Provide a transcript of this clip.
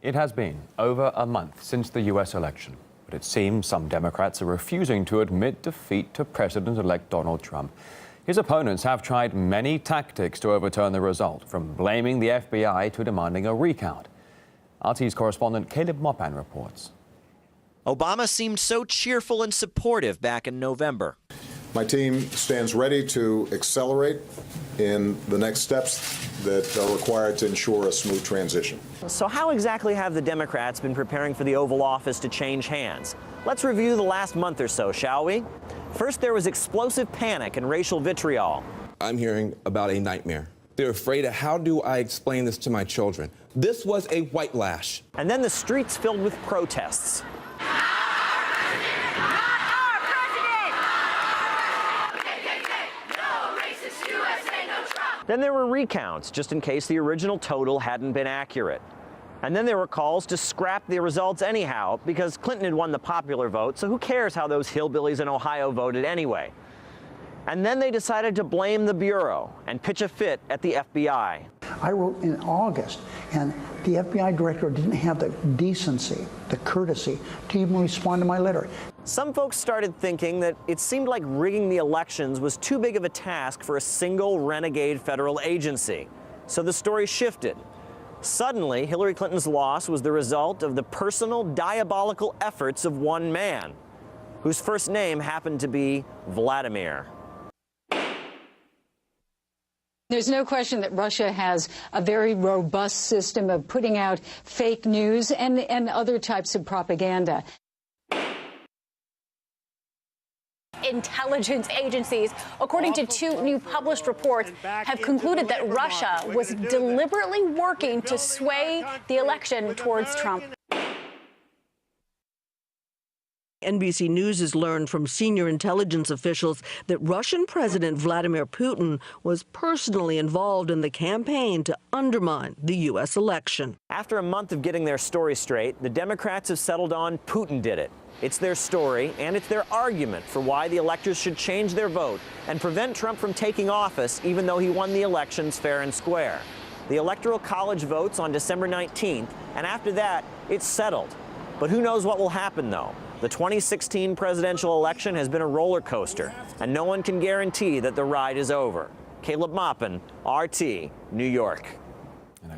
It has been over a month since the U.S. election, but it seems some Democrats are refusing to admit defeat to President-elect Donald Trump. His opponents have tried many tactics to overturn the result, from blaming the FBI to demanding a recount. RT's correspondent Caleb Mopan reports. Obama seemed so cheerful and supportive back in November. My team stands ready to accelerate in the next steps that are required to ensure a smooth transition. So how exactly have the Democrats been preparing for the Oval Office to change hands? Let's review the last month or so, shall we? First, there was explosive panic and racial vitriol. I'm hearing about a nightmare. They're afraid of, how do I explain this to my children? This was a white lash. And then the streets filled with protests. Then there were recounts, just in case the original total hadn't been accurate. And then there were calls to scrap the results anyhow, because Clinton had won the popular vote, so who cares how those hillbillies in Ohio voted anyway? And then they decided to blame the Bureau and pitch a fit at the FBI. I wrote in August, and the FBI director didn't have the decency, the courtesy to even respond to my letter. Some folks started thinking that it seemed like rigging the elections was too big of a task for a single renegade federal agency. So the story shifted. Suddenly, Hillary Clinton's loss was the result of the personal, diabolical efforts of one man, whose first name happened to be Vladimir. There's no question that Russia has a very robust system of putting out fake news and other types of propaganda. Intelligence agencies, according to two new published reports, have concluded that Russia was deliberately working to sway the election towards Trump. NBC News has learned from senior intelligence officials that Russian President Vladimir Putin was personally involved in the campaign to undermine the U.S. election. After a month of getting their story straight, the Democrats have settled on Putin did it. It's their story, and it's their argument for why the electors should change their vote and prevent Trump from taking office, even though he won the elections fair and square. The Electoral College votes on December 19th, and after that, it's settled. But who knows what will happen, though? The 2016 presidential election has been a roller coaster, and no one can guarantee that the ride is over. Caleb Mopan, RT, New York. And